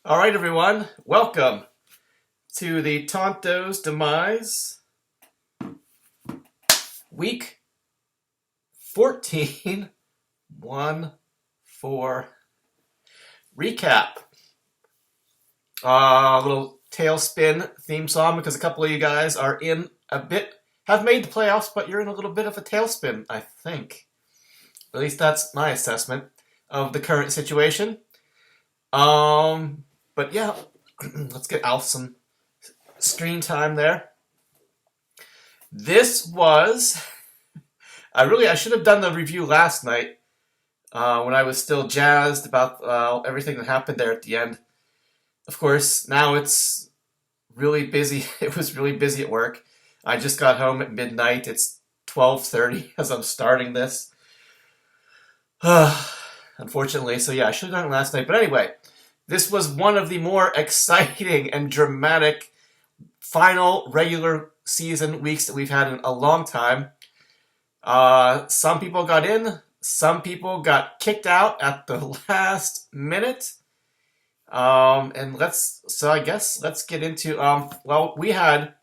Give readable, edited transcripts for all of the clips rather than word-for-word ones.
All right, everyone, welcome to the Tonto's Demise Week 14 1-4 recap. A little tailspin theme song because a couple of you guys have made the playoffs, but you're in a little bit of a tailspin, I think. At least that's my assessment of the current situation. But yeah, let's get Alf some screen time there. This was I should have done the review last night when I was still jazzed about everything that happened there at the end. Of course, now it's really busy. It was really busy at work. I just got home at midnight. It's 12:30 as I'm starting this. Unfortunately, so yeah, I should have done it last night. But anyway, this was one of the more exciting and dramatic final regular season weeks that we've had in a long time. Some people got in, some people got kicked out at the last minute. I guess let's get into, we had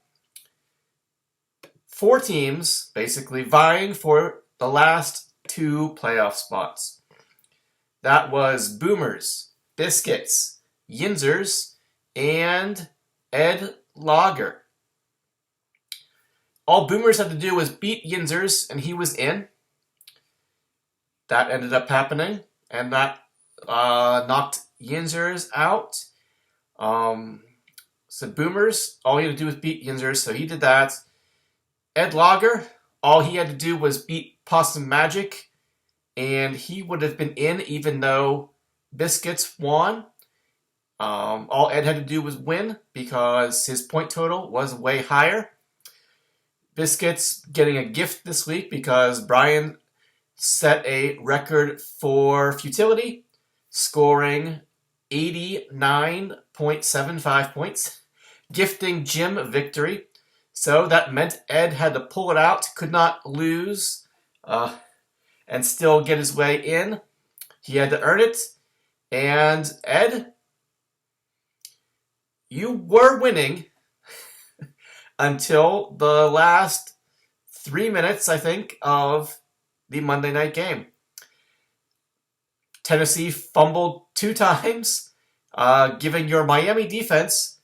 4 teams basically vying for the last 2 playoff spots. That was Boomers, Biscuits, Yinzers, and Ed Lager. All Boomers had to do was beat Yinzers, and he was in. That ended up happening, and that knocked Yinzers out. So Boomers, all he had to do was beat Yinzers, so he did that. Ed Lager, all he had to do was beat Possum Magic, and he would have been in even though Biscuits won. All Ed had to do was win because his point total was way higher. Biscuits getting a gift this week because Brian set a record for futility, scoring 89.75 points, gifting Jim a victory. So that meant Ed had to pull it out, could not lose, and still get his way in. He had to earn it. And Ed, you were winning until the last 3 minutes, I think, of the Monday night game. Tennessee fumbled 2 times, giving your Miami defense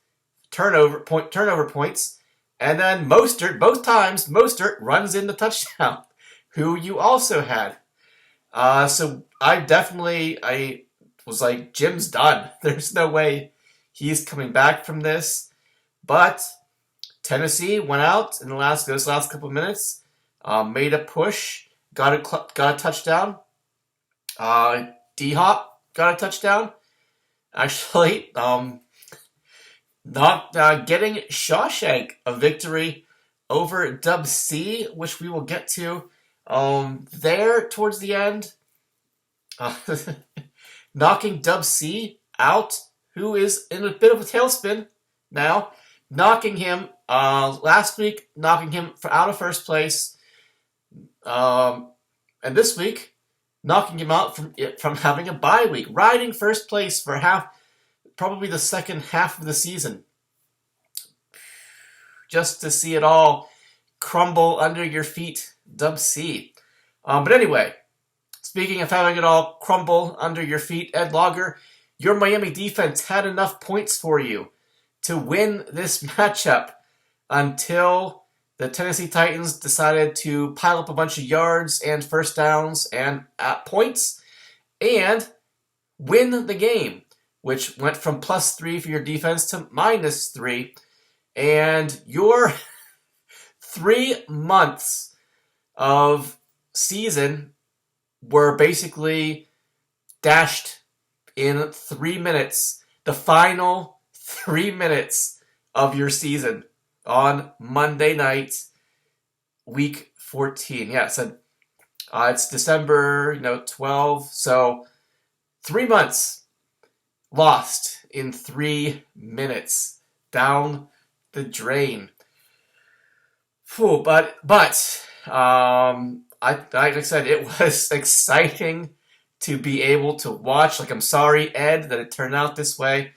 turnover points, and then Mostert, both times, Mostert runs in the touchdown, who you also had. So I was like, Jim's done. There's no way he's coming back from this. But Tennessee went out in those last couple of minutes, made a push, got a touchdown. D-Hop got a touchdown. Actually, not getting Shawshank a victory over Dub C, which we will get to there towards the end. Knocking Dub C out, who is in a bit of a tailspin now. Knocking him last week, knocking him out of first place, and this week knocking him out from having a bye week, riding first place for probably the second half of the season, just to see it all crumble under your feet, Dub C. But anyway, speaking of having it all crumble under your feet, Ed Lager, your Miami defense had enough points for you to win this matchup until the Tennessee Titans decided to pile up a bunch of yards and first downs and points and win the game, which went from +3 for your defense to -3. And your 3 months of season were basically dashed in 3 minutes. The final 3 minutes of your season on Monday night, week 14. Yeah, so it's December 12, so 3 months lost in 3 minutes down the drain. Whew, but like I said, it was exciting to be able to watch. Like, I'm sorry, Ed, that it turned out this way.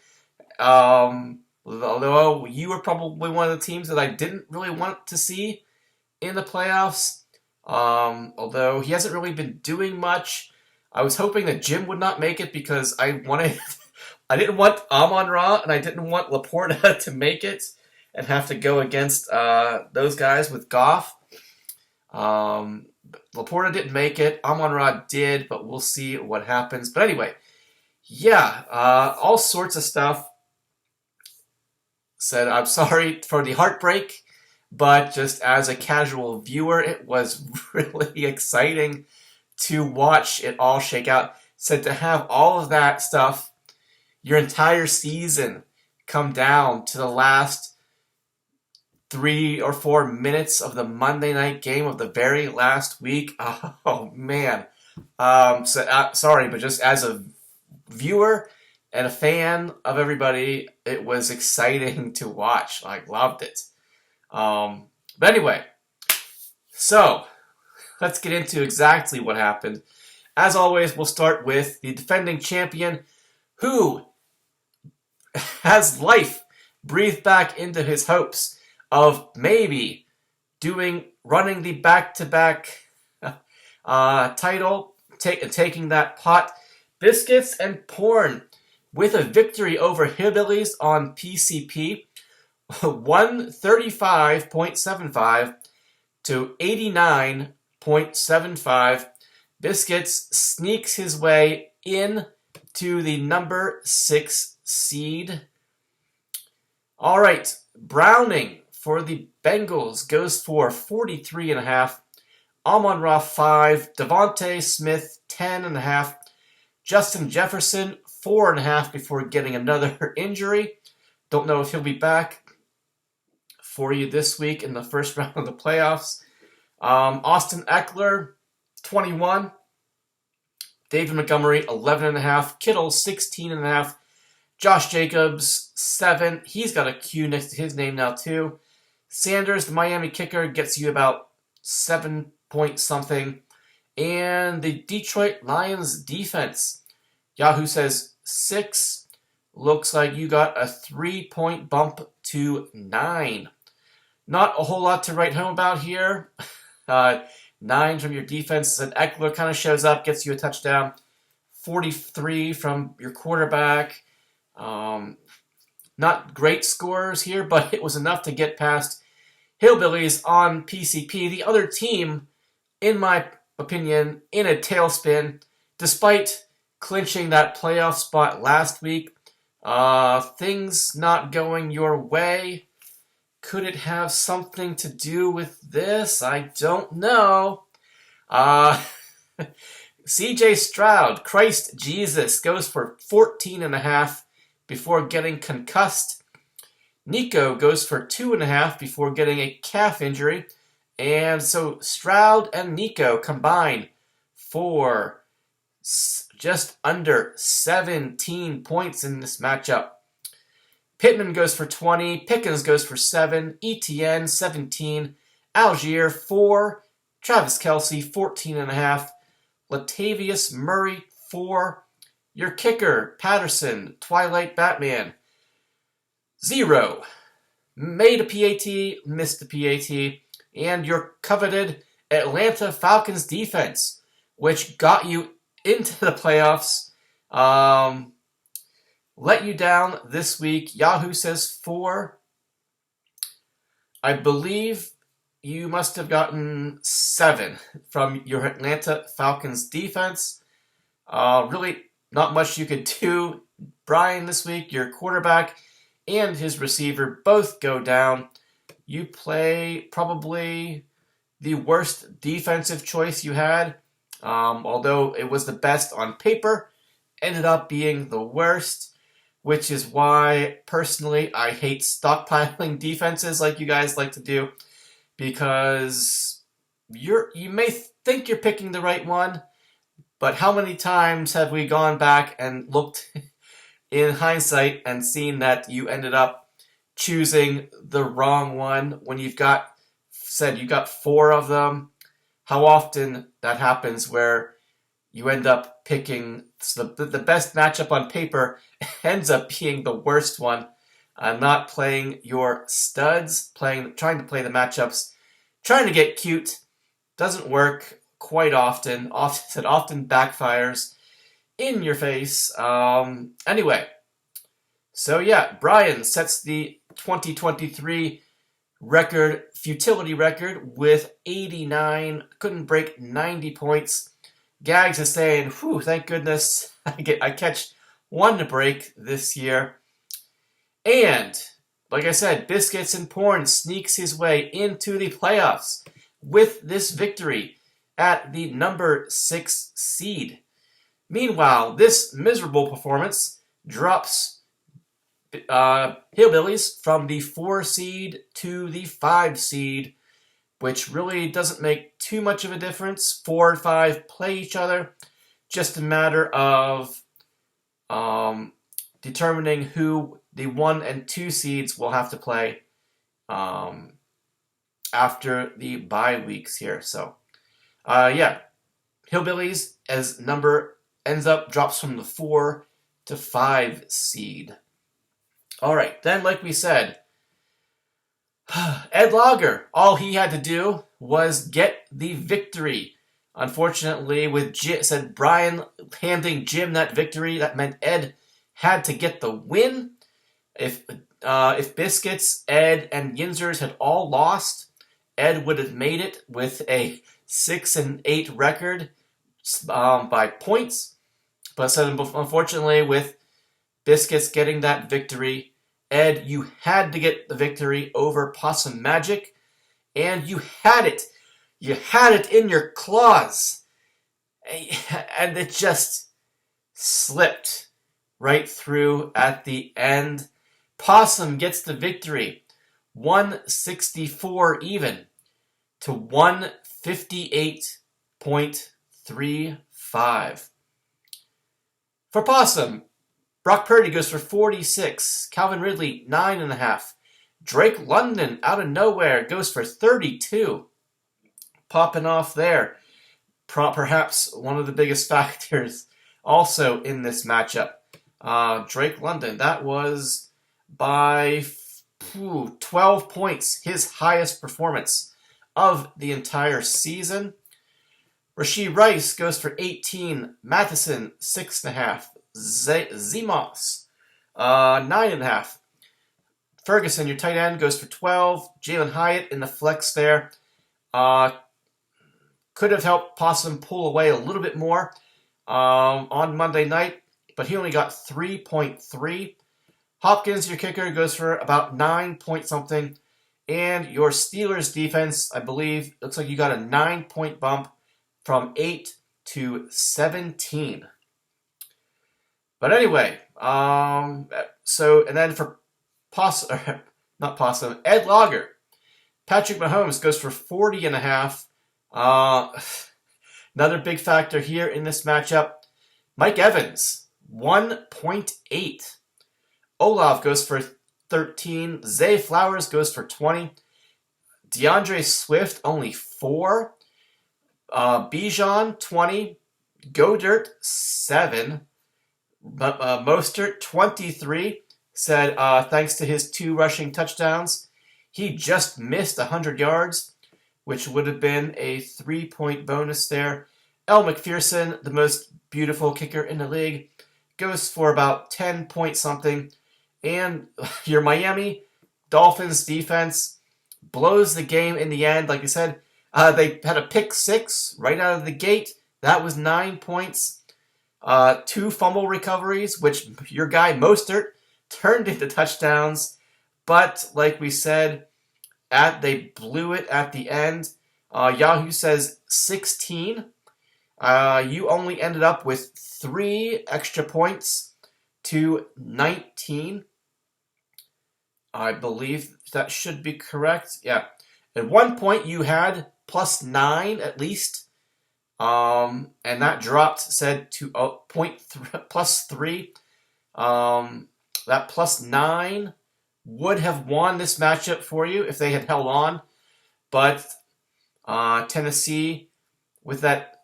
Although you were probably one of the teams that I didn't really want to see in the playoffs. Although he hasn't really been doing much. I was hoping that Jim would not make it because I wanted I didn't want Amon-Ra and I didn't want Laporta to make it and have to go against those guys with Goff. Laporta didn't make it. Amon-Ra did, but we'll see what happens. But anyway, yeah, all sorts of stuff. Said, I'm sorry for the heartbreak, but just as a casual viewer, it was really exciting to watch it all shake out. Said to have all of that stuff, your entire season, come down to the last 3 or 4 minutes of the Monday night game of the very last week. Oh man. Sorry, but just as a viewer and a fan of everybody, it was exciting to watch. I loved it. But anyway, so let's get into exactly what happened. As always, we'll start with the defending champion who has life breathed back into his hopes of maybe running the back-to-back title, taking that pot. Biscuits and Porn with a victory over Hillbillies on PCP, 135.75 to 89.75. Biscuits sneaks his way in to the number 6 seed. All right, Browning for the Bengals goes for 43.5. Amon-Ra 5, Devontae Smith 10.5. Justin Jefferson 4.5 before getting another injury. Don't know if he'll be back for you this week in the first round of the playoffs. Austin Eckler 21. David Montgomery 11.5. Kittle 16.5. Josh Jacobs 7. He's got a Q next to his name now too. Sanders, the Miami kicker, gets you about 7 point something. And the Detroit Lions defense, Yahoo says 6. Looks like you got a 3-point bump to 9. Not a whole lot to write home about here. 9 from your defense. And Eckler kind of shows up, gets you a touchdown. 43 from your quarterback. Not great scores here, but it was enough to get past Hillbillies on PCP. The other team, in my opinion, in a tailspin, despite clinching that playoff spot last week. Things not going your way. Could it have something to do with this? I don't know. CJ Stroud, Christ Jesus, goes for 14.5 before getting concussed. Nico goes for 2.5 before getting a calf injury. And so Stroud and Nico combine for just under 17 points in this matchup. Pittman goes for 20, Pickens goes for 7, ETN 17, Algier 4, Travis Kelce 14.5, Latavius Murray 4, your kicker Patterson, Twilight Batman 0, made a PAT, missed a PAT, and your coveted Atlanta Falcons defense, which got you into the playoffs, let you down this week. Yahoo says 4. I believe you must have gotten 7 from your Atlanta Falcons defense. Really not much you could do. Brian this week, your quarterback and his receiver both go down. You play probably the worst defensive choice you had. Although it was the best on paper, ended up being the worst, which is why, personally, I hate stockpiling defenses like you guys like to do, because you may think you're picking the right one, but how many times have we gone back and looked in hindsight and seen that you ended up choosing the wrong one when you got 4 of them? How often that happens where you end up picking the best matchup on paper ends up being the worst one. Not playing your studs, trying to play the matchups, trying to get cute, doesn't work quite often. It often backfires in your face. Anyway, so yeah, Brian sets the 2023 futility record with 89. Couldn't break 90 points. Gags is saying, "Whew, thank goodness I catch one to break this year." And like I said, Biscuits and Porn sneaks his way into the playoffs with this victory at the number 6 seed. Meanwhile, this miserable performance drops Hillbillies from the 4 seed to the 5 seed, which really doesn't make too much of a difference. 4 and 5 play each other. Just a matter of determining who the 1 and 2 seeds will have to play after the bye weeks here. So, yeah, Hillbillies as number drops from the 4 to 5 seed. All right, then, like we said, Ed Lager, all he had to do was get the victory. Unfortunately, said Brian handing Jim that victory, that meant Ed had to get the win. If Biscuits, Ed, and Yinzers had all lost, Ed would have made it with a 6-8 record by points. But unfortunately, with Biscuits getting that victory, Ed, you had to get the victory over Possum Magic, and you had it. You had it in your claws. And it just slipped right through at the end. Possum gets the victory, 164 even to 158.35. For Possum, Brock Purdy goes for 46. Calvin Ridley, 9.5. Drake London, out of nowhere, goes for 32. Popping off there. Perhaps one of the biggest factors also in this matchup. Drake London, that was by 12 points, his highest performance of the entire season. Rashee Rice goes for 18. Matheson, 6.5. Zemos, 9.5. Ferguson, your tight end, goes for 12. Jalen Hyatt in the flex there. Could have helped Possum pull away a little bit more on Monday night, but he only got 3.3. Hopkins, your kicker, goes for about 9 point something. And your Steelers defense, I believe, looks like you got a 9-point bump from 8 to 17. But anyway, and then for Ed Lager, Patrick Mahomes goes for 40.5. Another big factor here in this matchup. Mike Evans, 1.8. Olaf goes for 13. Zay Flowers goes for 20. DeAndre Swift, only 4. Bijan, 20. Godert, 7. Mostert, 23. Said thanks to his 2 rushing touchdowns, he just missed 100 yards, which would have been a 3-point bonus there. El McPherson, the most beautiful kicker in the league, goes for about 10 point something. And your Miami Dolphins defense blows the game in the end. Like I said, they had a pick 6 right out of the gate. That was 9 points. 2 fumble recoveries, which your guy Mostert turned into touchdowns. But like we said, they blew it at the end. Yahoo says 16. You only ended up with 3 extra points to 19. I believe that should be correct. Yeah. At one point you had plus 9 at least. And that dropped, said to plus 3. That plus 9 would have won this matchup for you if they had held on. But Tennessee, with that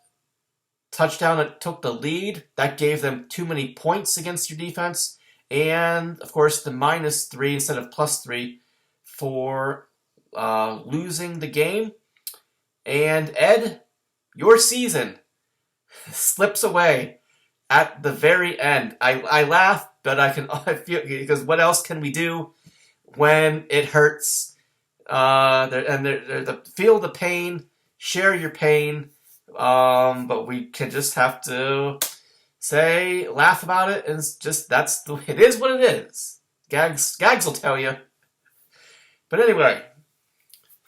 touchdown that took the lead. That gave them too many points against your defense. And, of course, the -3 instead of +3 for losing the game. And, Ed, your season slips away at the very end. I laugh, but I feel, because what else can we do when it hurts? Feel the pain, share your pain, but we can just have to laugh about it, and it is what it is. Gags will tell you. But anyway,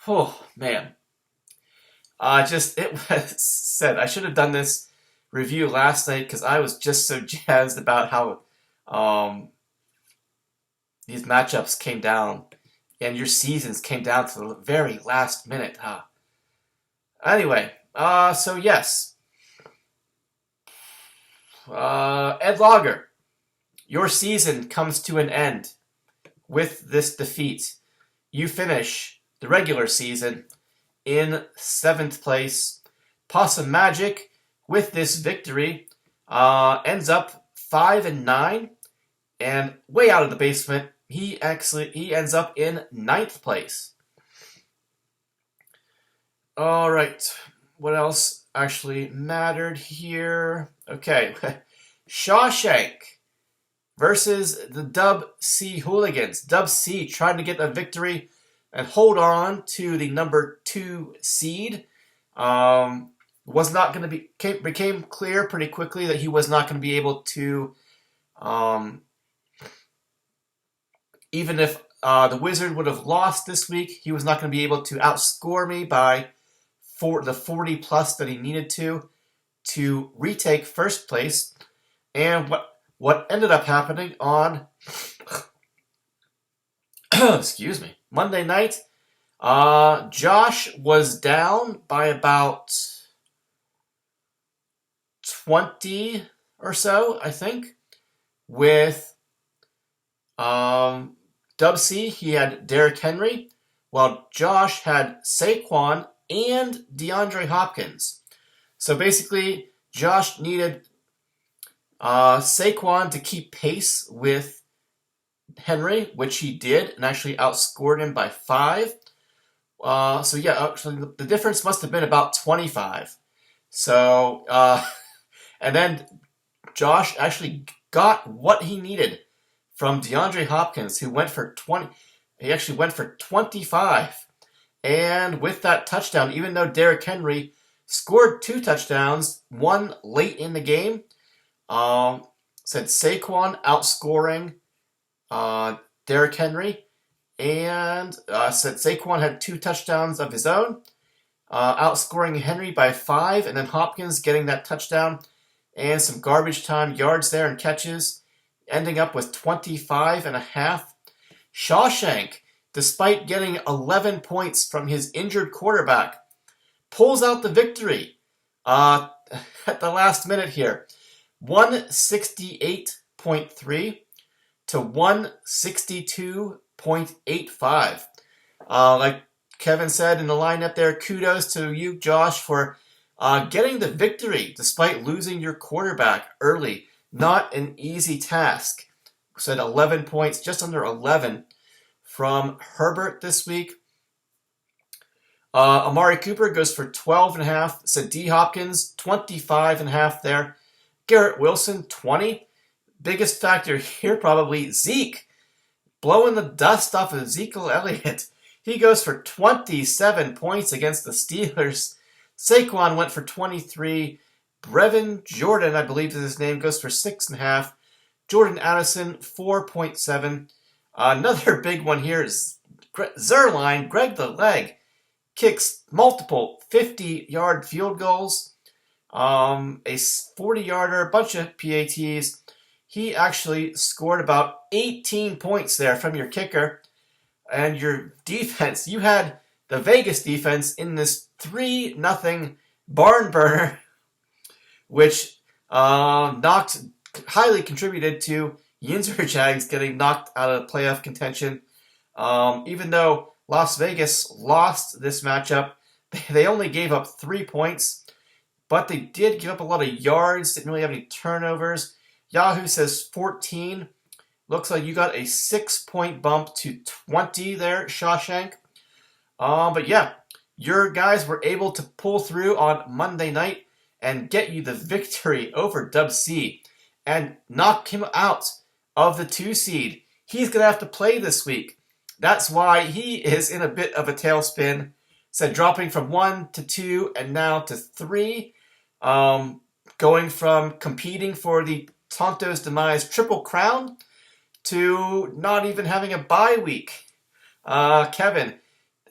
oh man, it was said I should have done this review last night because I was just so jazzed about how these matchups came down and your seasons came down to the very last minute, huh? Anyway, so yes. Ed Lager, your season comes to an end with this defeat. You finish the regular season in 7th place. Possum Magic, with this victory, ends up 5-9, and way out of the basement, he ends up in 9th place. All right, what else actually mattered here? Okay, Shawshank versus the Dub C Hooligans. Dub C trying to get a victory and hold on to the number 2 seed. Was not going to became clear pretty quickly that he was not going to be able to, even if the Wizard would have lost this week, he was not going to be able to outscore me by the 40 plus that he needed to retake first place. And what ended up happening on excuse me, Monday night, Josh was down by about 20 or so, I think, with Dub C. He had Derrick Henry, while Josh had Saquon and DeAndre Hopkins. So basically, Josh needed Saquon to keep pace with Henry, which he did, and actually outscored him by 5. So yeah, actually the difference must have been about 25. So, and then Josh actually got what he needed from DeAndre Hopkins, who went for 20. He actually went for 25. And with that touchdown, even though Derrick Henry scored 2 touchdowns, one late in the game, said Saquon outscoring Derrick Henry, and said Saquon had 2 touchdowns of his own, outscoring Henry by 5, and then Hopkins getting that touchdown and some garbage time yards there and catches, ending up with 25.5. Shawshank, despite getting 11 points from his injured quarterback, pulls out the victory at the last minute here. 168.3 to 162.85. Like Kevin said in the lineup there, kudos to you, Josh, for getting the victory despite losing your quarterback early. Not an easy task. Said 11 points, just under 11 from Herbert this week. Amari Cooper goes for 12.5. Said D. Hopkins, 25.5 there. Garrett Wilson, 20. Biggest factor here, probably Zeke. Blowing the dust off of Ezekiel Elliott. He goes for 27 points against the Steelers. Saquon went for 23. Brevin Jordan, I believe is his name, goes for 6.5. Jordan Addison, 4.7. Another big one here is Zerline, Greg the Leg, kicks multiple 50-yard field goals, a 40-yarder, a bunch of PATs. He actually scored about 18 points there from your kicker. And your defense, you had the Vegas defense in this 3-0 barn burner, which highly contributed to Yinzer Jags getting knocked out of playoff contention. Even though Las Vegas lost this matchup, they only gave up 3 points. but they did give up a lot of yards, didn't really have any turnovers. Yahoo says 14. Looks like you got a 6-point bump to 20 there, Shawshank. But yeah, your guys were able to pull through on Monday night and get you the victory over Dub C and knock him out of the 2 seed. He's going to have to play this week. That's why he is in a bit of a tailspin. Said dropping from 1 to 2 and now to 3. Going from competing for the Tonto's Demise Triple Crown to not even having a bye week. Kevin,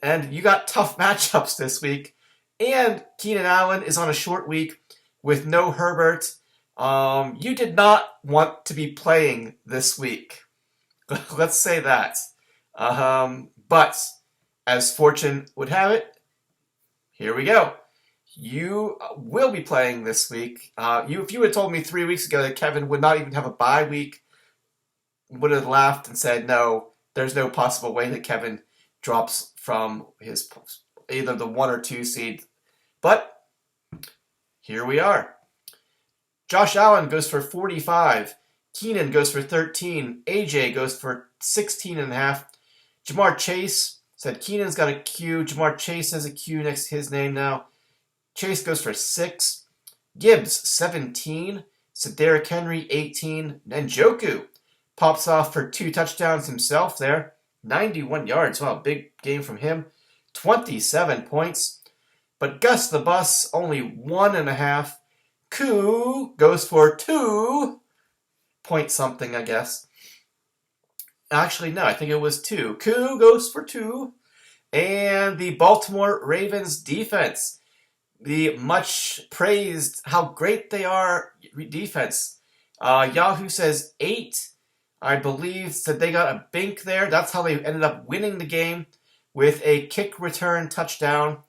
and you got tough matchups this week. And Keenan Allen is on a short week with no Herbert. You did not want to be playing this week. Let's say that. But as fortune would have it, here we go. You will be playing this week. If you had told me 3 weeks ago that Kevin would not even have a bye week, would have laughed and said, no, there's no possible way that Kevin drops from his either the 1 or 2 seed. But here we are. Josh Allen goes for 45. Keenan goes for 13. AJ goes for 16.5. Jamar Chase said Keenan's got a Q. Jamar Chase has a Q next to his name now. Chase goes for 6. Gibbs, 17. Derrick Henry, 18. And Njoku pops off for 2 touchdowns himself there. 91 yards. Wow, big game from him. 27 points. But Gus the Bus, only 1.5. Koo goes for 2 point something, I guess. Actually, no, I think it was 2. Koo goes for 2. And the Baltimore Ravens defense, the much praised, how great they are defense. Yahoo says 8. I believe said they got a bink there. That's how they ended up winning the game with a kick return touchdown.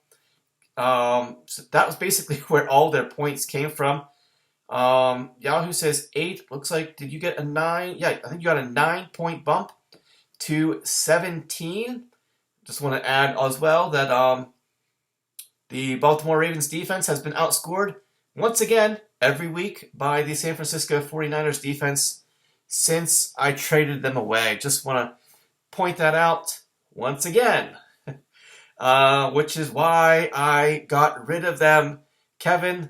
So that was basically where all their points came from. Yahoo says 8. Looks like, did you get a 9? Yeah, I think you got a 9-point bump to 17. Just want to add as well that the Baltimore Ravens defense has been outscored once again every week by the San Francisco 49ers defense since I traded them away. Just want to point that out once again. Which is why I got rid of them. Kevin,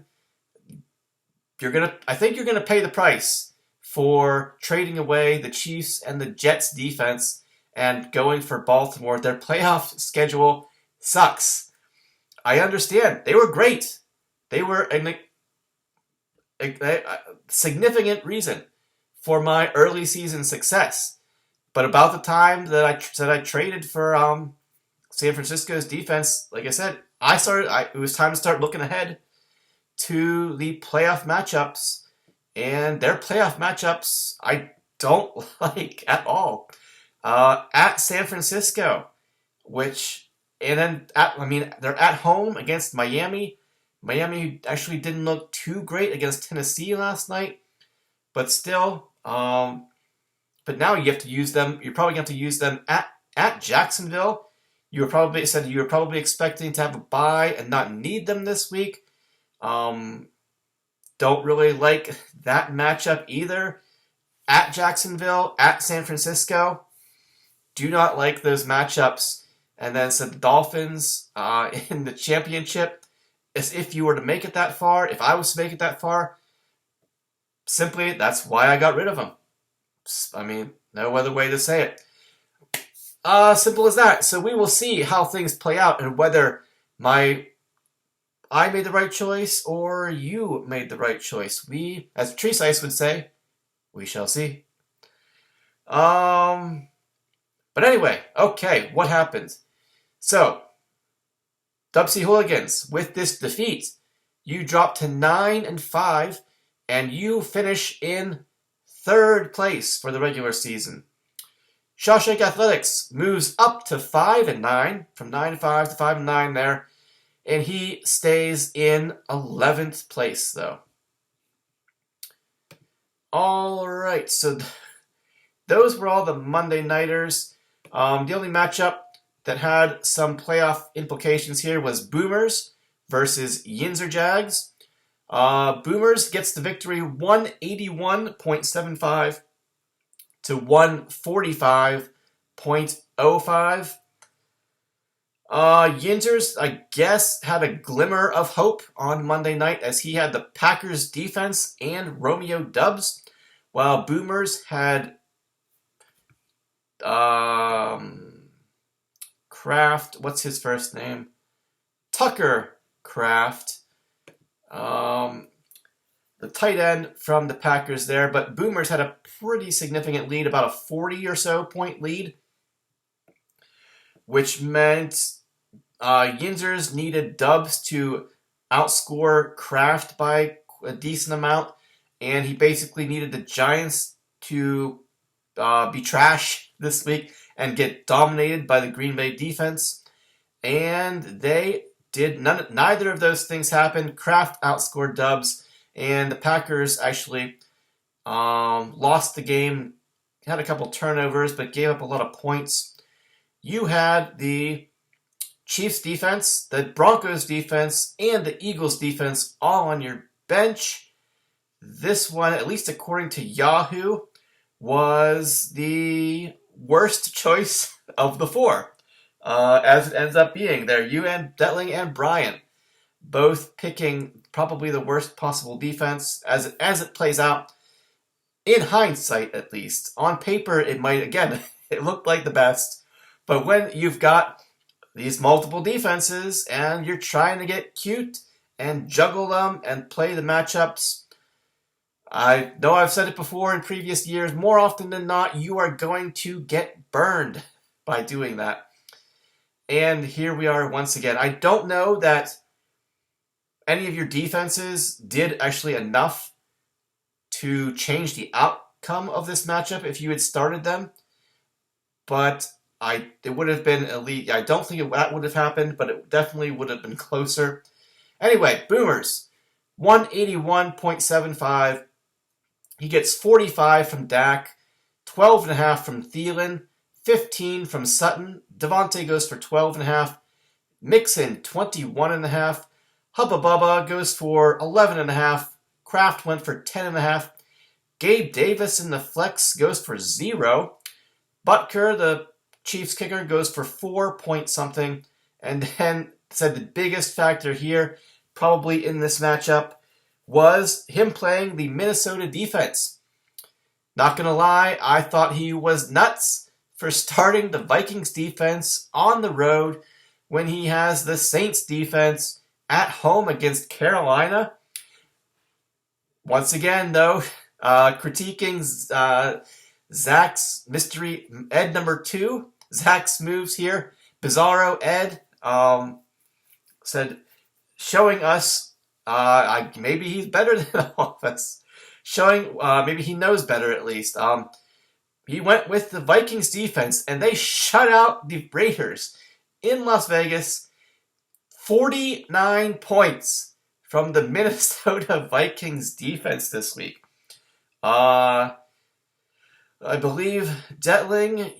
I think you're gonna pay the price for trading away the Chiefs and the Jets defense and going for Baltimore. Their playoff schedule sucks. I understand. They were great. They were a significant reason for my early season success. But about the time that I traded for San Francisco's defense, like I said, it was time to start looking ahead to the playoff matchups, and their playoff matchups I don't like at all. At San Francisco, they're at home against Miami. Miami actually didn't look too great against Tennessee last night, but still. But now you have to use them. You're probably going to have to use them at Jacksonville. You were probably expecting to have a bye and not need them this week. Don't really like that matchup either. At Jacksonville, at San Francisco, do not like those matchups. And then the Dolphins in the championship, as if you were to make it that far, if I was to make it that far, simply that's why I got rid of them. I mean, no other way to say it. Simple as that. So we will see how things play out and whether I made the right choice or you made the right choice. We, as Treese Ice would say, we shall see. But anyway, okay, what happened? So, Dubsy Hooligans, with this defeat, you drop to 9-5, and you finish in 3rd place for the regular season. Shawshank Athletics moves up to 5-9, from 9-5 to 5-9 there, and he stays in 11th place, though. All right, so those were all the Monday Nighters. The only matchup that had some playoff implications here was Boomers versus Yinzer Jags. Boomers gets the victory 181.75 to 145.05. Yinzers, I guess, had a glimmer of hope on Monday night as he had the Packers defense and Romeo Dubs, while Boomers had Kraft. What's his first name? Tucker Kraft. The tight end from the Packers there, but Boomers had a pretty significant lead, about a 40 or so point lead, which meant Yinzers needed Dubs to outscore Kraft by a decent amount, and he basically needed the Giants to be trash this week and get dominated by the Green Bay defense, and they did neither of those things happen. Kraft outscored Dubs, and the Packers actually lost the game, had a couple turnovers, but gave up a lot of points. You had the Chiefs defense, the Broncos defense, and the Eagles defense all on your bench. This one, at least according to Yahoo, was the worst choice of the four, as it ends up being there. You and Detling and Brian both picking probably the worst possible defense as it plays out. In hindsight, at least. On paper, it might, again, it looked like the best. But when you've got these multiple defenses and you're trying to get cute and juggle them and play the matchups, I know I've said it before in previous years, more often than not, you are going to get burned by doing that. And here we are once again. I don't know that any of your defenses did actually enough to change the outcome of this matchup if you had started them, but it would have been elite. I don't think that would have happened, but it definitely would have been closer. Anyway, Boomers, 181.75. He gets 45 from Dak, 12.5 from Thielen, 15 from Sutton. Devontae goes for 12.5. Mixon, 21.5. Hubba Bubba goes for 11.5. Kraft went for 10.5. Gabe Davis in the flex goes for 0. Butker, the Chiefs kicker, goes for 4 point something. And then said the biggest factor here, probably in this matchup, was him playing the Minnesota defense. Not gonna lie, I thought he was nuts for starting the Vikings defense on the road when he has the Saints defense at home against Carolina. Once again, though, critiquing Zach's mystery Ed number 2, Zach's moves here. Bizarro Ed said, showing us maybe he's better than all of us. Showing maybe he knows better at least. He went with the Vikings defense, and they shut out the Raiders in Las Vegas. 49 points from the Minnesota Vikings defense this week. I believe, Detling,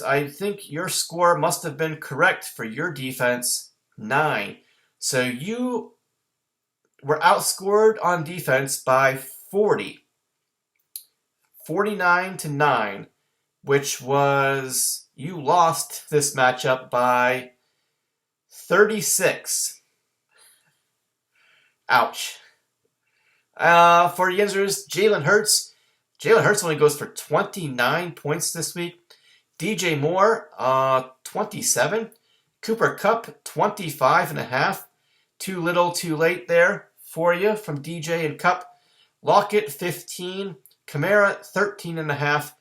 I think your score must have been correct for your defense, 9. So you were outscored on defense by 40. 49-9, which was, you lost this matchup by 36. Ouch. For Yinzers, Jalen Hurts only goes for 29 points this week. DJ Moore, 27. Cooper Kupp, 25.5. Too little, too late there for you from DJ and Kupp. Lockett, 15. Kamara, 13.5.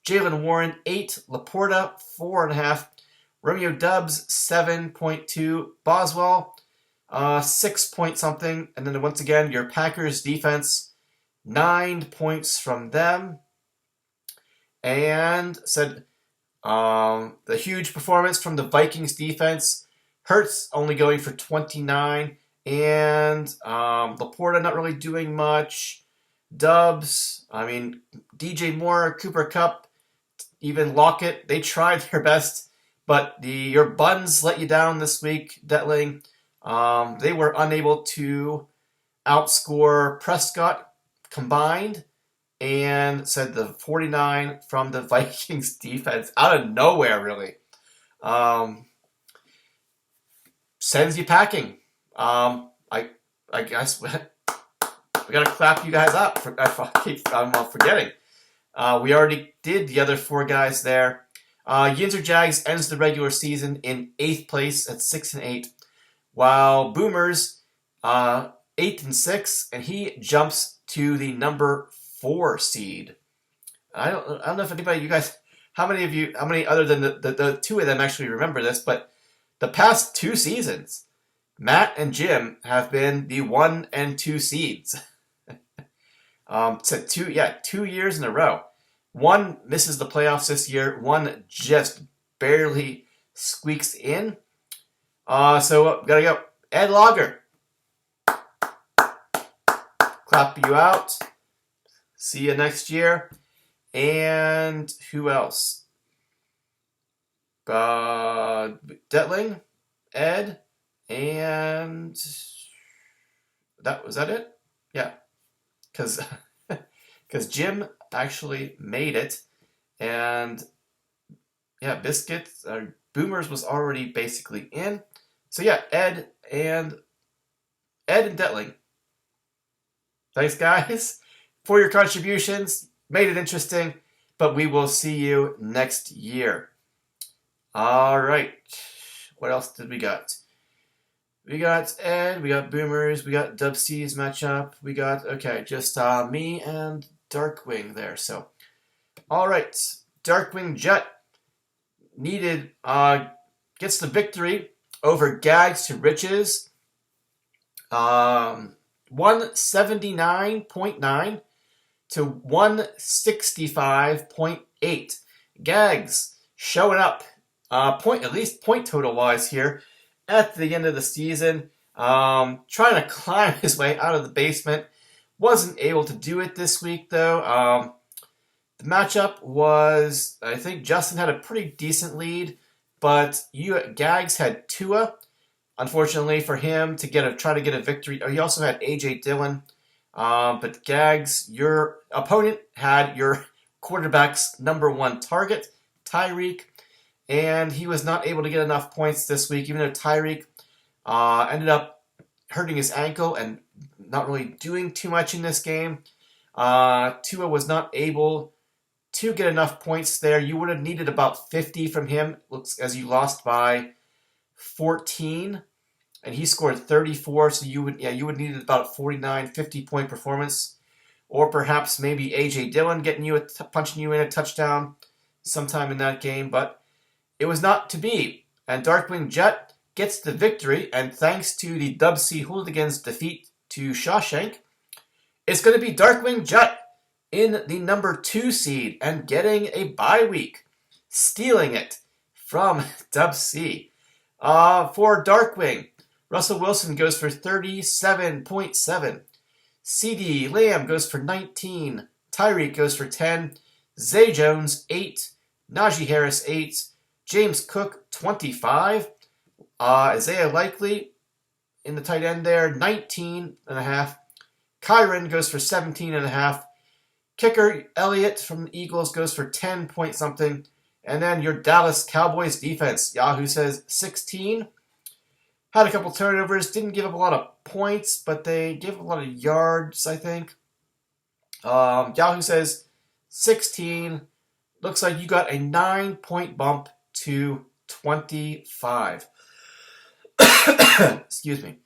Jalen Warren, 8. Laporta, 4.5. Romeo Dubs, 7.2. Boswell, 6 point something. And then once again, your Packers defense, 9 points from them. And said the huge performance from the Vikings defense. Hurts only going for 29. And Laporta not really doing much. Dubs, DJ Moore, Cooper Kupp, even Lockett, they tried their best, but your Buns let you down this week, Detling. They were unable to outscore Prescott combined, and said the 49 from the Vikings defense out of nowhere, really. Um, Sends you packing. I guess we gotta clap you guys up. I'm forgetting. We already did the other four guys there. Yinzer Jags ends the regular season in 8th place at 6-8, while Boomers 8-6, and he jumps to the number 4 seed. I don't know if anybody, you guys, how many other than the two of them actually remember this, but the past 2 seasons, Matt and Jim have been the 1 and 2 seeds. So 2 years in a row. One misses the playoffs this year. One just barely squeaks in. So gotta go. Ed Logger. Clap you out. See you next year. And who else? Detling, Ed, and was that it? Yeah, because Jim actually made it, and yeah, Biscuits Boomers was already basically in. So yeah, Ed and Detling. Thanks, guys, for your contributions. Made it interesting, but we will see you next year. All right. What else did we got? We got Ed, we got Boomers, we got Dub C's matchup, we got, just me and Darkwing there. So, all right. Darkwing Jet gets the victory over Gags to Riches. 179.9 to 165.8. Gags showing up, at least point total wise here at the end of the season. Trying to climb his way out of the basement. Wasn't able to do it this week though. The matchup was, I think Justin had a pretty decent lead, but Gags had Tua. Unfortunately for him to try to get a victory. He also had AJ Dillon. But Gags, your opponent had your quarterback's number 1 target, Tyreek, and he was not able to get enough points this week, even though Tyreek ended up hurting his ankle and not really doing too much in this game. Tua was not able to get enough points there. You would have needed about 50 from him, looks as you lost by 14. And he scored 34, so you would need about 49, 50-point performance, or perhaps maybe AJ Dillon punching you in a touchdown sometime in that game, but it was not to be. And Darkwing Jet gets the victory, and thanks to the Dub C Hooligans' defeat to Shawshank, it's going to be Darkwing Jet in the number 2 seed and getting a bye week, stealing it from Dub C. For Darkwing, Russell Wilson goes for 37.7. CD Lamb goes for 19. Tyreek goes for 10. Zay Jones, 8. Najee Harris, 8. James Cook, 25. Isaiah Likely in the tight end there, 19.5. Kyron goes for 17.5. Kicker Elliott from the Eagles goes for 10 point something. And then your Dallas Cowboys defense, Yahoo says 16. Had a couple turnovers, didn't give up a lot of points, but they gave up a lot of yards, I think. Yahoo says 16. Looks like you got a 9-point bump to 25. Excuse me.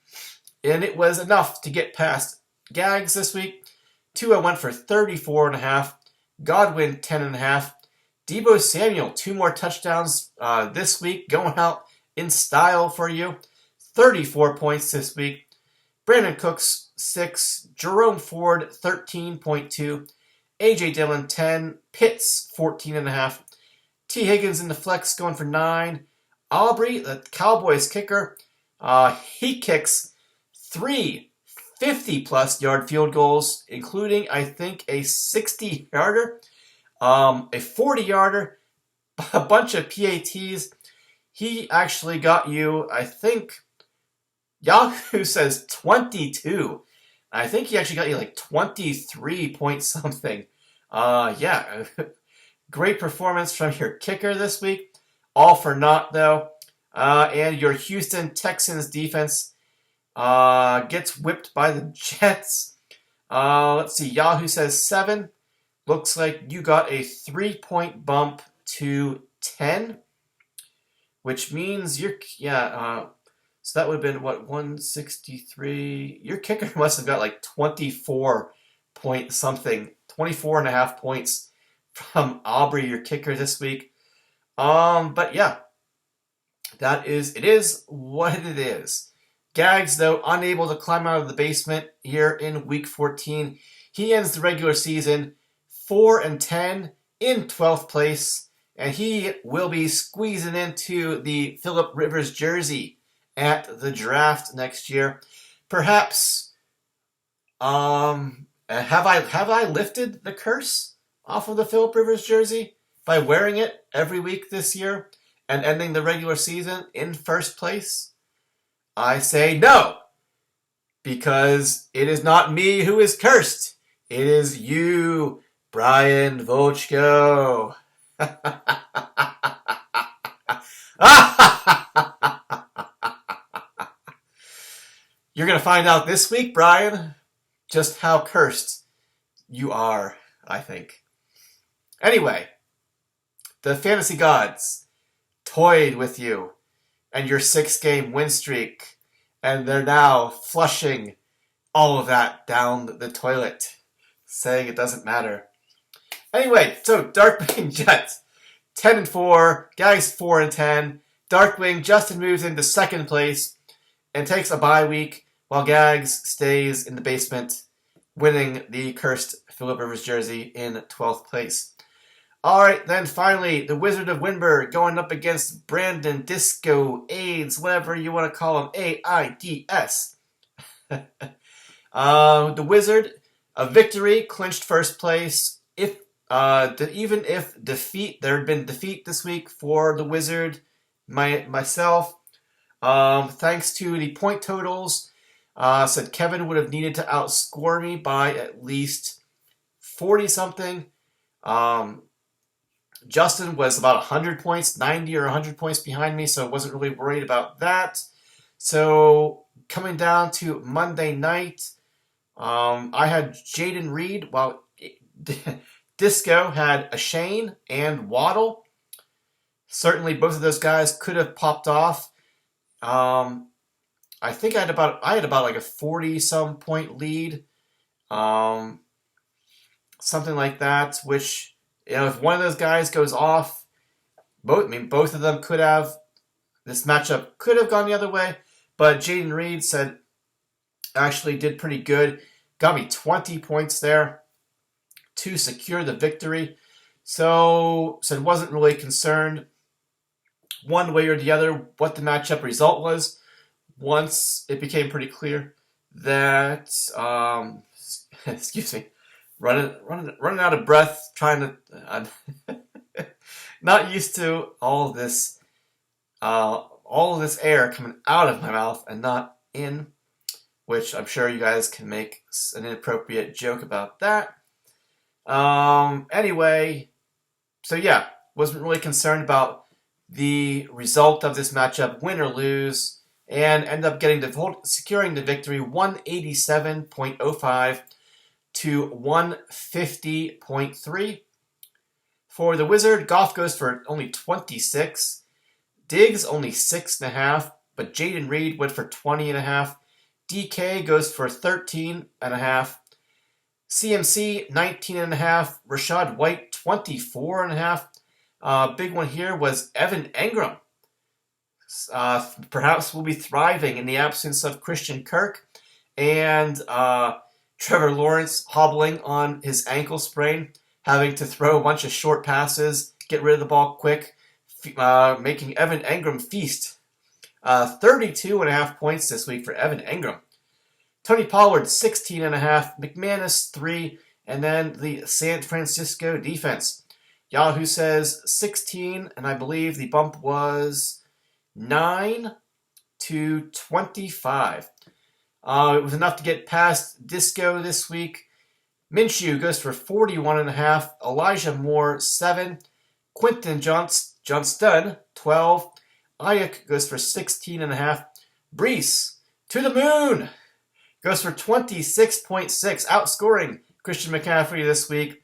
And it was enough to get past Gags this week. Tua went for 34.5. Godwin, 10.5. Deebo Samuel, 2 more touchdowns this week, going out in style for you. 34 points this week. Brandon Cooks, 6. Jerome Ford, 13.2. AJ Dillon, 10. Pitts, 14.5. T. Higgins in the flex going for 9. Aubrey, the Cowboys kicker, he kicks 3 50-plus yard field goals, including, I think, a 60-yarder, a 40-yarder, a bunch of PATs. He actually got you, I think, Yahoo says 22 I think he actually got you like 23 point something. Yeah, great performance from your kicker this week. All for naught, though. And your Houston Texans defense gets whipped by the Jets. Let's see. Yahoo says 7. Looks like you got a 3-point bump to 10, which means so that would have been, 163? Your kicker must have got like 24 point something, 24 and a half points from Aubrey, your kicker this week. But yeah, it is what it is. Gags, though, unable to climb out of the basement here in week 14. He ends the regular season 4-10 in 12th place, and he will be squeezing into the Phillip Rivers jersey at the draft next year. Perhaps, have I lifted the curse off of the Phillip Rivers jersey by wearing it every week this year and ending the regular season in first place? I say no, because it is not me who is cursed. It is you, Brian Vochko. You're going to find out this week, Brian, just how cursed you are, I think. Anyway, the fantasy gods toyed with you and your 6-game win streak, and they're now flushing all of that down the toilet, saying it doesn't matter. Anyway, so Darkwing Jets, 10-4, Gags 4-10. Darkwing Justin moves into second place and takes a bye week, while Gags stays in the basement, winning the cursed Phillip Rivers jersey in 12th place. Alright, then finally, the Wizard of Winburg going up against Brandon Disco AIDS, whatever you want to call him, AIDS. The Wizard, a victory, clinched first place. Even if there had been defeat this week for the Wizard, myself, thanks to the point totals, said Kevin would have needed to outscore me by at least 40-something. Justin was about 100 points, 90 or 100 points behind me, so I wasn't really worried about that. So coming down to Monday night, I had Jaden Reed, while Disco had a Shane and Waddle. Certainly both of those guys could have popped off. I think I had about like a 40-some point lead. Something like that, which, if one of those guys goes off, both of them could have, this matchup could have gone the other way, but Jaden Reed actually did pretty good. Got me 20 points there to secure the victory. So wasn't really concerned one way or the other what the matchup result was, once it became pretty clear that, excuse me, running out of breath, trying to, not used to all this air coming out of my mouth and not in, which I'm sure you guys can make an inappropriate joke about that. Anyway, so yeah, wasn't really concerned about the result of this matchup, win or lose, and end up securing the victory, 187.05 to 150.3. For the Wizard, Goff goes for only 26. Diggs only 6.5, but Jaden Reed went for 20.5. DK goes for 13.5. CMC 19.5. Rashad White 24.5. Big one here was Evan Engram. Perhaps will be thriving in the absence of Christian Kirk, and Trevor Lawrence hobbling on his ankle sprain, having to throw a bunch of short passes, get rid of the ball quick, making Evan Engram feast. 32.5 points this week for Evan Engram. Tony Pollard, 16.5, McManus, 3, and then the San Francisco defense. Yahoo says 16, and I believe the bump was 9 to 25. It was enough to get past Disco this week. Minshew goes for 41.5. Elijah Moore, 7. Quinton Johnston, 12. Ayuk goes for 16.5. Brees, to the moon, goes for 26.6, outscoring Christian McCaffrey this week.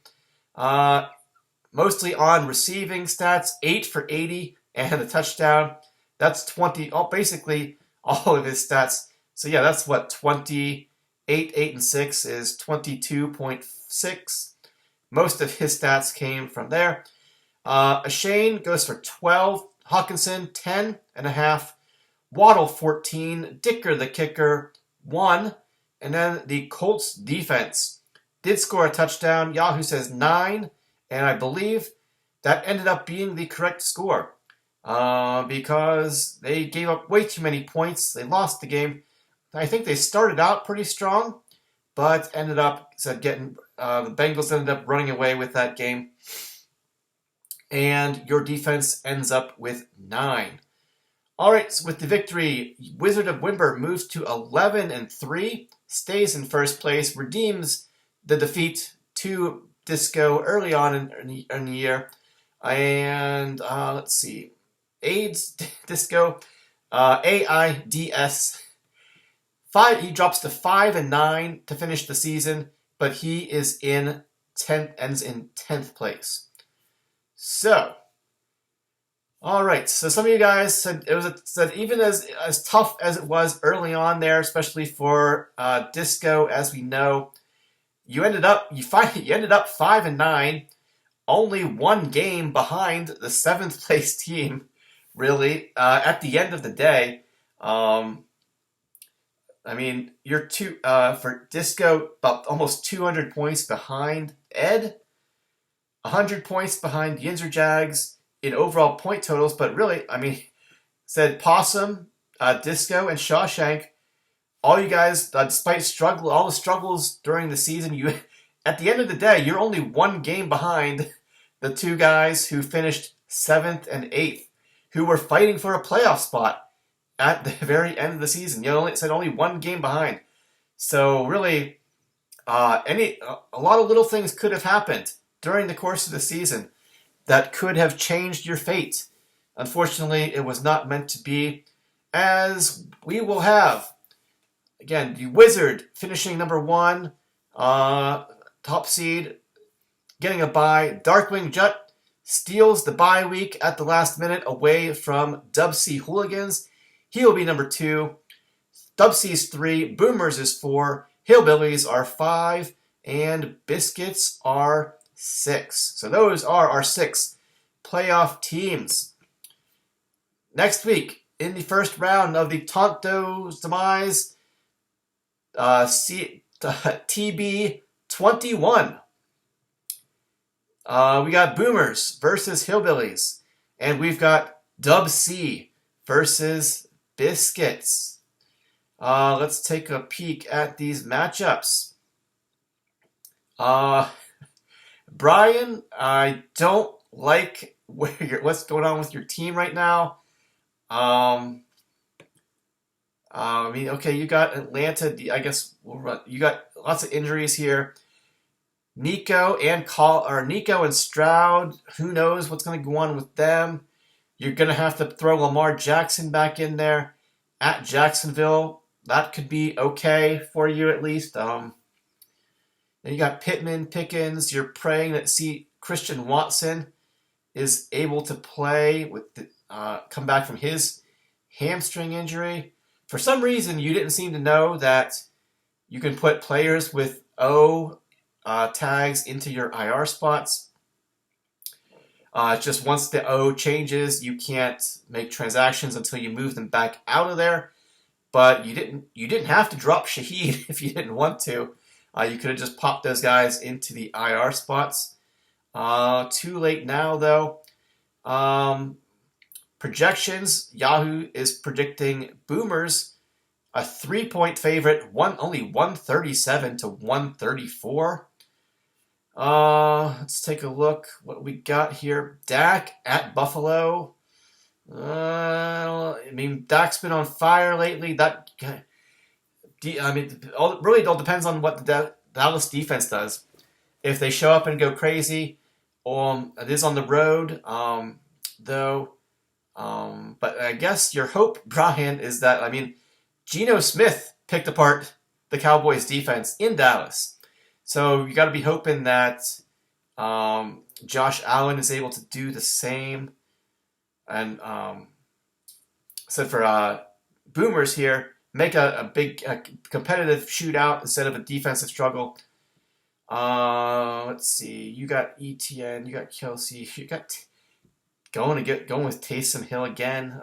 Mostly on receiving stats, 8 for 80 and a touchdown. That's 20, basically all of his stats. So yeah, that's what, 28, 8, and 6 is 22.6. Most of his stats came from there. Ashane goes for 12. Hawkinson, 10.5. Waddle, 14. Dicker, the kicker, 1. And then the Colts defense did score a touchdown. Yahoo says 9. And I believe that ended up being the correct score because they gave up way too many points. They lost the game. I think they started out pretty strong, but ended up getting the Bengals ended up running away with that game. And your defense ends up with 9. All right, so with the victory, Wizard of Wimber moves to 11-3, stays in first place, redeems the defeat to Disco early on in the year. And let's see. AIDS, Disco, AIDS. He drops to 5-9 to finish the season, but he is ends in 10th place. So, all right. So some of you guys said said even as tough as it was early on there, especially for Disco, as we know, you ended up 5-9, only one game behind the 7th place team. Really, at the end of the day, I mean, you're for Disco about almost 200 points behind Ed, 100 points behind the Yinzer Jags in overall point totals. But really, I mean, said Possum, Disco, and Shawshank. All you guys, despite all the struggles during the season, at the end of the day, you're only one game behind the two guys who finished 7th and 8th, who were fighting for a playoff spot at the very end of the season. You only one game behind. So really, a lot of little things could have happened during the course of the season that could have changed your fate. Unfortunately, it was not meant to be, as we will have. Again, the Wizard finishing number 1, top seed, getting a bye. Darkwing Jut steals the bye week at the last minute away from Dub C Hooligans. He will be number 2. Dub C's 3. Boomers is 4. Hillbillies are 5. And Biscuits are 6. So those are our 6 playoff teams. Next week, in the first round of the Tonto's Demise, TB 21. We got Boomers versus Hillbillies. And we've got Dub C versus Biscuits. Let's take a peek at these matchups. Brian, I don't like what's going on with your team right now. I mean, okay, you got Atlanta. I guess you got lots of injuries here. Nico and Stroud. Who knows what's going to go on with them? You're going to have to throw Lamar Jackson back in there at Jacksonville. That could be okay for you at least. Then you got Pittman, Pickens. You're praying that Christian Watson is able to play come back from his hamstring injury. For some reason, you didn't seem to know that you can put players with O tags into your IR spots. Just once the O changes, you can't make transactions until you move them back out of there. But you didn't have to drop Shaheed if you didn't want to. You could have just popped those guys into the IR spots. Too late now, though. Projections, Yahoo is predicting Boomers a 3-point favorite, only 137 to 134. Let's take a look what we got here. Dak at Buffalo. I mean, Dak's been on fire lately. That I mean, really, it all depends on what the Dallas defense does. If they show up and go crazy, it is on the road, though. But I guess your hope, Brian, is that, I mean, Geno Smith picked apart the Cowboys defense in Dallas. So you got to be hoping that Josh Allen is able to do the same. And so for Boomers here, make a big competitive shootout instead of a defensive struggle. Let's see. You got ETN, you got Kelsey, you got going with Taysom Hill again.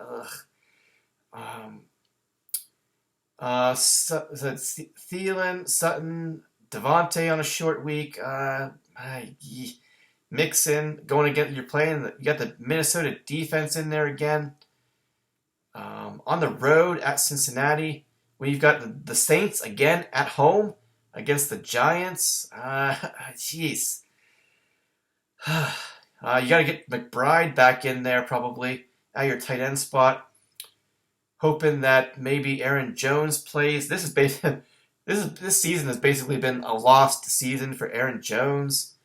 Thielen, Sutton, Devontae on a short week. Mixon going against you got the Minnesota defense in there again. On the road at Cincinnati, when you've got the Saints again at home against the Giants. Jeez. You got to get McBride back in there probably at your tight end spot. Hoping that maybe Aaron Jones plays. This season has basically been a lost season for Aaron Jones.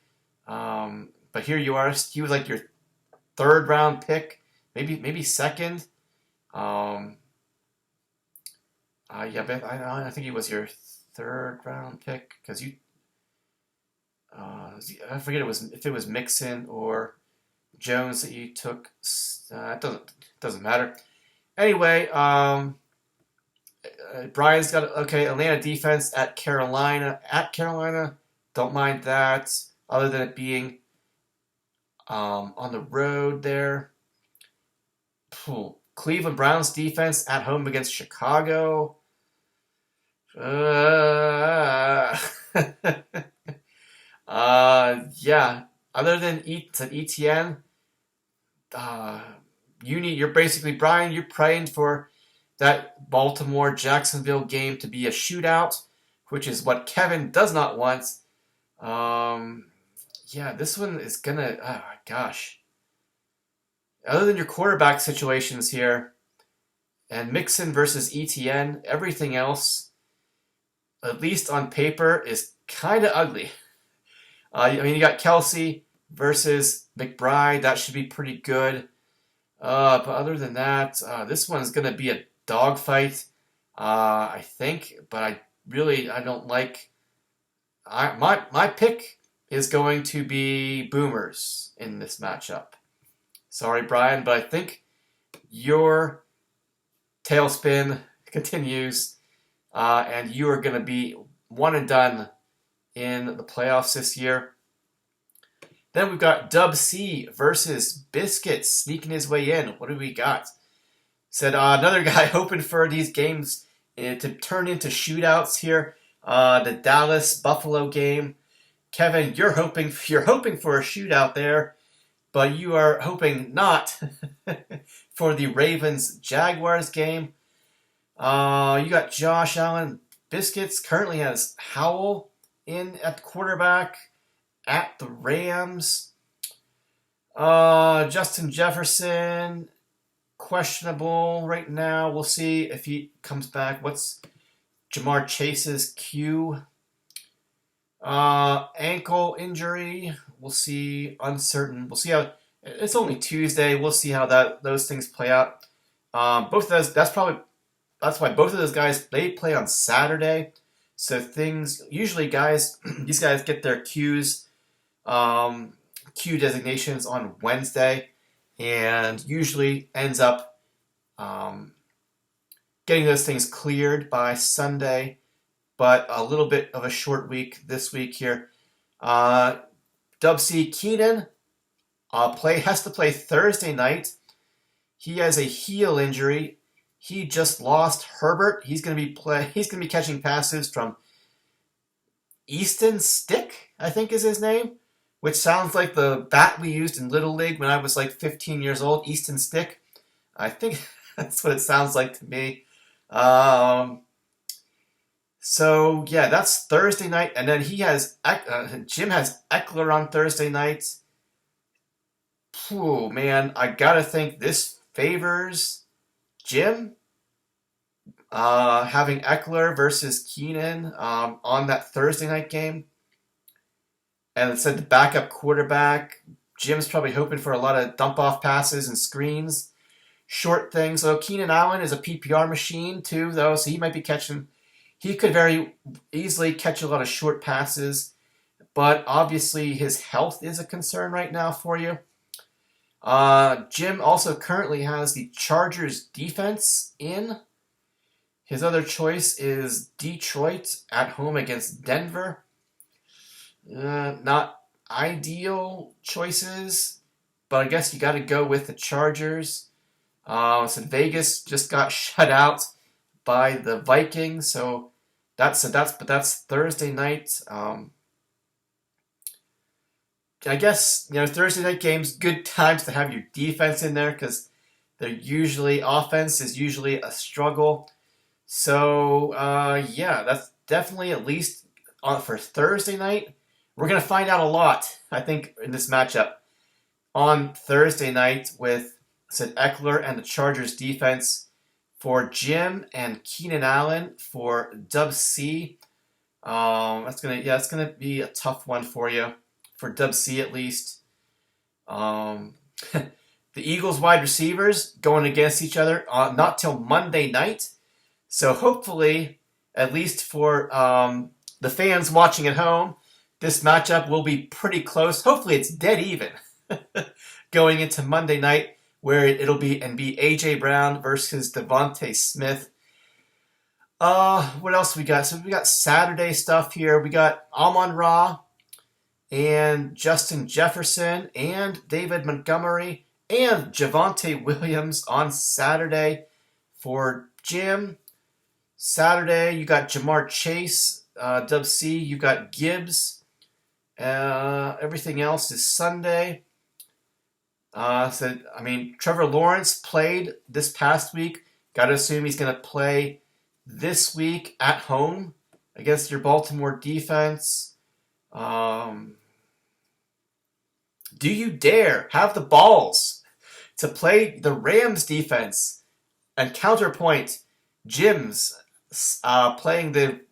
But here you are. He was like your third round pick, maybe second. I think he was your third round pick because I forget if it was Mixon or Jones that you took. It doesn't matter. Anyway, Brian's got Atlanta defense at Carolina. At Carolina, don't mind that. Other than it being on the road there. Cleveland Browns defense at home against Chicago. Yeah. Other than ETN, you're basically, Brian, you're praying for that Baltimore-Jacksonville game to be a shootout, which is what Kevin does not want. This one is gonna, oh my gosh. Other than your quarterback situations here, and Mixon versus ETN, everything else, at least on paper, is kind of ugly. You got Kelsey versus McBride. That should be pretty good. But other than that, this one's going to be a dogfight, I think. But I don't like... My pick is going to be Boomers in this matchup. Sorry, Brian, but I think your tailspin continues, and you are going to be one and done in the playoffs this year. Then we've got Dub C versus Biscuits sneaking his way in. What do we got? Said another guy hoping for these games to turn into shootouts here. The Dallas-Buffalo game. Kevin, you're hoping for a shootout there, but you are hoping not for the Ravens-Jaguars game. You got Josh Allen. Biscuits currently has Howell in at quarterback at the Rams. Justin Jefferson, questionable right now. We'll see if he comes back. What's Jamar Chase's Q? Ankle injury. We'll see. Uncertain. We'll see how. It's only Tuesday. We'll see how those things play out. Both of those. That's why both of those guys they play on Saturday. So things usually these guys get their Qs, Q designations on Wednesday, and usually ends up getting those things cleared by Sunday. But a little bit of a short week this week here. Dub C Keenan has to play Thursday night. He has a heel injury. He just lost Herbert. He's going to be catching passes from Easton Stick, I think is his name, which sounds like the bat we used in Little League when I was like 15 years old. Easton Stick. I think that's what it sounds like to me. So yeah, that's Thursday night, and then Jim has Eckler on Thursday night. Oh man, I gotta think this favors Jim. having Eckler versus Keenan on that Thursday night game. And it said the backup quarterback. Jim's probably hoping for a lot of dump-off passes and screens, short things. So Keenan Allen is a PPR machine too, though, so he might be catching. He could very easily catch a lot of short passes, but obviously his health is a concern right now for you. Jim also currently has the Chargers defense in. His other choice is Detroit at home against Denver. Not ideal choices, but I guess you got to go with the Chargers. So Vegas just got shut out by the Vikings, so that's Thursday night. I guess Thursday night games, good times to have your defense in there because offense is usually a struggle. So yeah, that's definitely at least for Thursday night. We're going to find out a lot, I think, in this matchup on Thursday night with Eckler and the Chargers defense for Jim and Keenan Allen for Dub C. That's gonna be a tough one for you, for Dub C at least. The Eagles wide receivers going against each other not till Monday night. So hopefully, at least for the fans watching at home, this matchup will be pretty close. Hopefully it's dead even going into Monday night, where it'll be A.J. Brown versus Devontae Smith. What else we got? So we got Saturday stuff here. We got Amon-Ra and Justin Jefferson and David Montgomery and Javonte Williams on Saturday for Jim. Saturday, you got Jamar Chase, Dub C. You got Gibbs. Everything else is Sunday. Trevor Lawrence played this past week. Got to assume he's going to play this week at home against your Baltimore defense. Do you dare have the balls to play the Rams defense and counterpoint Jim's playing the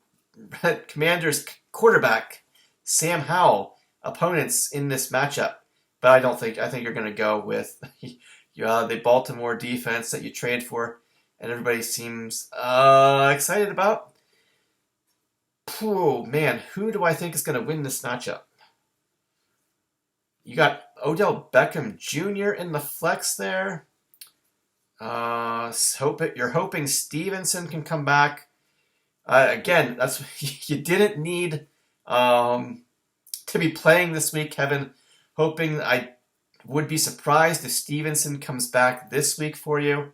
Commanders quarterback, Sam Howell, opponents in this matchup? But I think you're going to go with the Baltimore defense that you trade for and everybody seems excited about. Oh, man, who do I think is going to win this matchup? You got Odell Beckham Jr. in the flex there. You're hoping Stevenson can come back. Again, that's you didn't need to be playing this week, Kevin. Hoping I would be surprised if Stevenson comes back this week for you.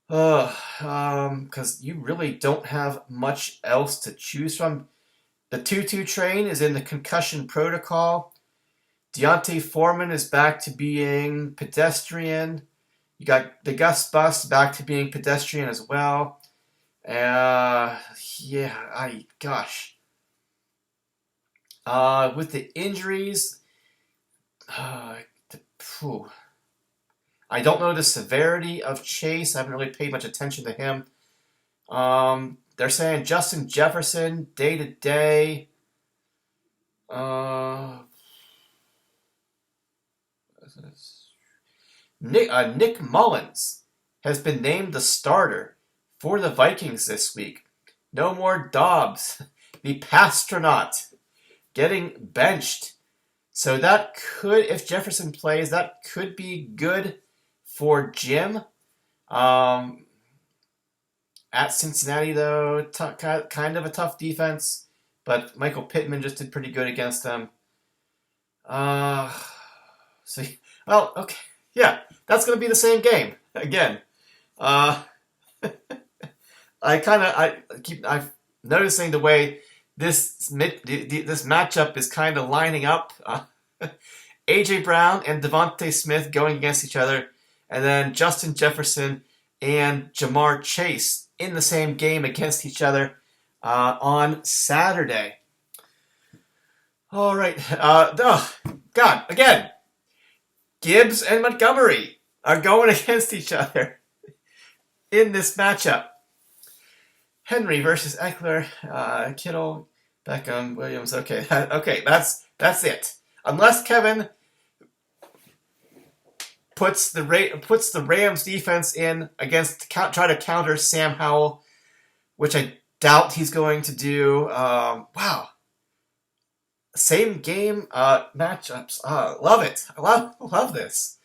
Because you really don't have much else to choose from. The Tutu train is in the concussion protocol. Deontay Foreman is back to being pedestrian. You got the Gus Bus back to being pedestrian as well. With the injuries, I don't know the severity of Chase. I haven't really paid much attention to him. They're saying Justin Jefferson day to day. Nick Mullins has been named the starter for the Vikings this week. No more Dobbs, the Pastronaut, getting benched. So that could, if Jefferson plays, that could be good for Jim. At Cincinnati, though, kind of a tough defense, but Michael Pittman just did pretty good against them. Okay, yeah, that's going to be the same game again. I'm noticing the way this matchup is kind of lining up. A.J. Brown and Devontae Smith going against each other, and then Justin Jefferson and Jamar Chase in the same game against each other on Saturday. All right. Again, Gibbs and Montgomery are going against each other in this matchup. Henry versus Eckler, Kittle, Beckham, Williams. Okay, okay, that's it. Unless Kevin puts the Rams defense in against try to counter Sam Howell, which I doubt he's going to do. Wow, same game matchups. Love it. I love this.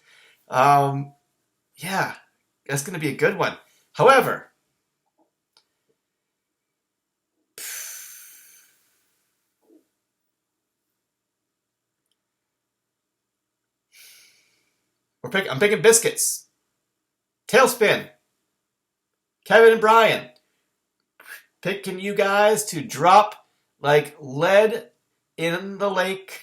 Yeah, that's going to be a good one. However, I'm picking biscuits. Tailspin. Kevin and Brian. Picking you guys to drop like lead in the lake.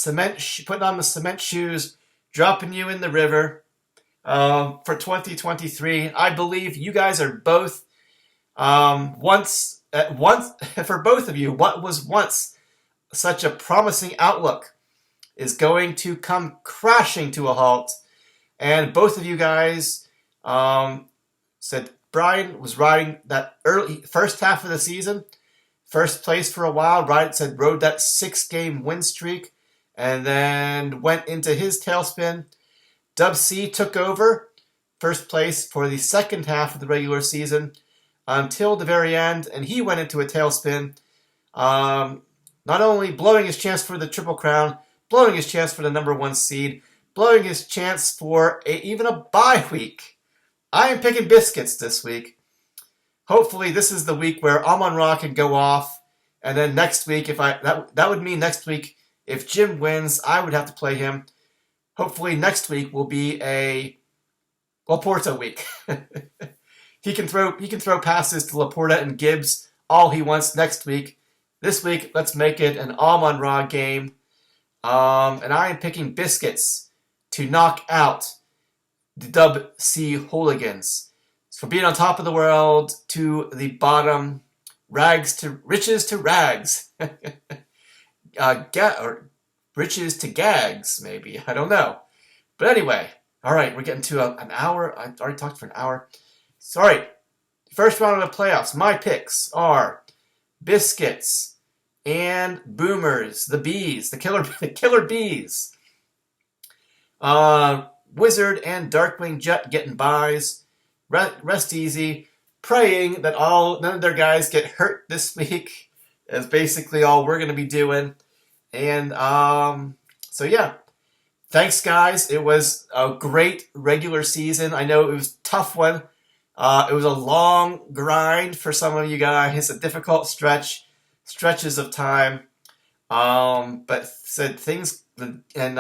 Putting on the cement shoes, dropping you in the river for 2023. I believe you guys are both once for both of you. What was once such a promising outlook is going to come crashing to a halt. And both of you guys said Brian was riding that early first half of the season, first place for a while. Ride rode that 6-game win streak, and then went into his tailspin. Dub C took over first place for the second half of the regular season until the very end, and he went into a tailspin, not only blowing his chance for the Triple Crown, blowing his chance for the number 1 seed, blowing his chance for even a bye week. I am picking biscuits this week. Hopefully this is the week where Amon-Ra can go off, and then next week, that would mean next week, if Jim wins, I would have to play him. Hopefully next week will be a Laporta week. He can throw passes to Laporta and Gibbs all he wants next week. This week, let's make it an Amon-Ra game. And I am picking biscuits to knock out the Dub C hooligans. So from being on top of the world to the bottom, riches to rags. Or riches to gags, maybe. I don't know. But anyway, all right, we're getting to an hour. I already talked for an hour. Sorry. First round of the playoffs. My picks are biscuits and boomers, the bees, the killer bees. Wizard and Darkwing Jet getting buys. Rest easy. Praying that none of their guys get hurt this week is basically all we're going to be doing. And so yeah, thanks guys. It was a great regular season. I know it was a tough one. It was a long grind for some of you guys, a difficult stretches of time. But said things, and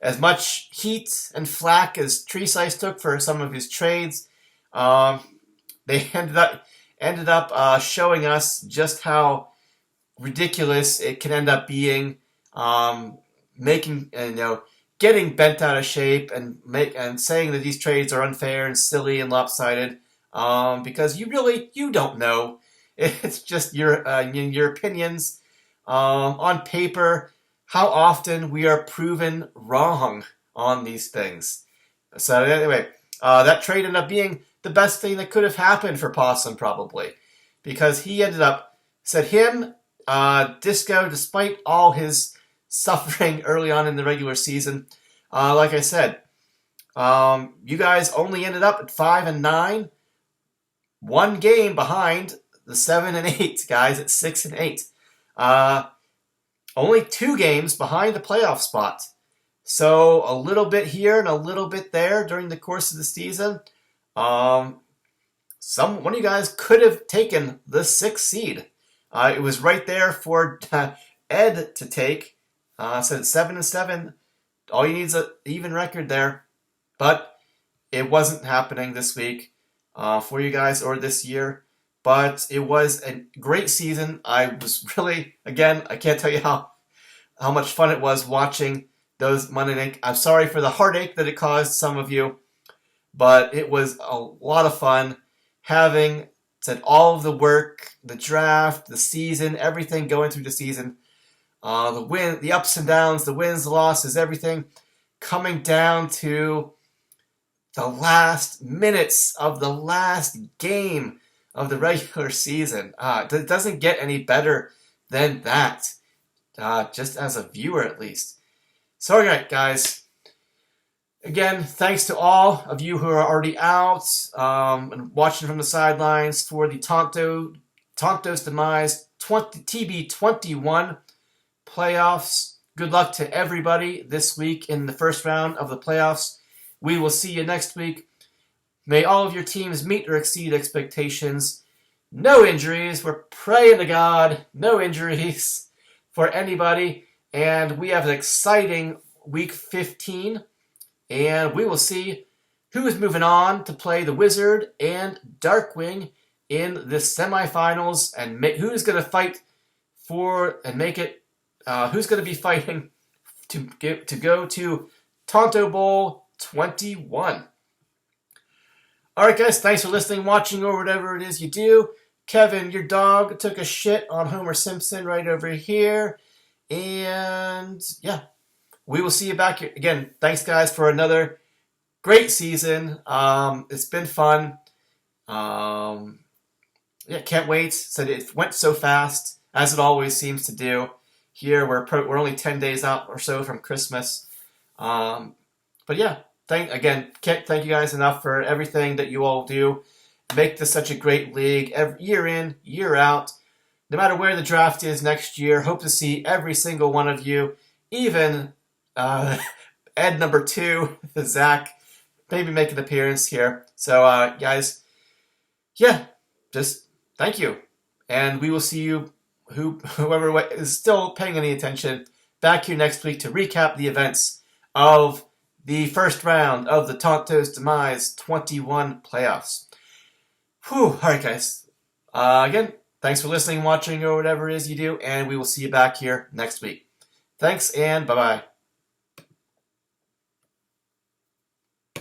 as much heat and flack as Tree Size took for some of his trades, they ended up showing us just how ridiculous it can end up being, getting bent out of shape and saying that these trades are unfair and silly and lopsided, because you don't know. It's just your opinions on paper. How often we are proven wrong on these things. So anyway, that trade ended up being the best thing that could have happened for Possum, probably, because he ended up Disco, despite all his suffering early on in the regular season, like I said, you guys only ended up at 5-9, one game behind the 7 and 8 guys at 6 and 8. Only 2 games behind the playoff spot. So a little bit here and a little bit there during the course of the season. One of you guys could have taken the 6th seed. It was right there for Ed to take. So 7 and 7. All you need is an even record there. But it wasn't happening this week for you guys or this year. But it was a great season. I was really, again, I can't tell you how much fun it was watching those Monday night. I'm sorry for the heartache that it caused some of you, but it was a lot of fun having said all of the work, the draft, the season, everything going through the season, the ups and downs, the wins, the losses, everything coming down to the last minutes of the last game of the regular season. It doesn't get any better than that, just as a viewer at least. So, alright, guys. Again, thanks to all of you who are already out and watching from the sidelines for the Tonto's Demise TB21 playoffs. Good luck to everybody this week in the first round of the playoffs. We will see you next week. May all of your teams meet or exceed expectations. No injuries. We're praying to God. No injuries for anybody. And we have an exciting week 15. And we will see who is moving on to play the Wizard and Darkwing in the semifinals, and who's going to fight for and make it. Who's going to be fighting to go to Tonto Bowl 21. All right, guys. Thanks for listening, watching, or whatever it is you do. Kevin, your dog took a shit on Homer Simpson right over here, and yeah. We will see you back here. Again, thanks, guys, for another great season. It's been fun. Yeah, can't wait. Said it went so fast, as it always seems to do. Here, we're only 10 days out or so from Christmas. But yeah, can't thank you guys enough for everything that you all do. Make this such a great league, year in, year out. No matter where the draft is next year, hope to see every single one of you, even Ed number 2, Zach, maybe make an appearance here. So, guys, yeah, just thank you. And we will see you, whoever is still paying any attention, back here next week to recap the events of the first round of the Tonto's Demise 21 playoffs. Whew, alright, guys. Again, thanks for listening, watching, or whatever it is you do, and we will see you back here next week. Thanks, and bye-bye.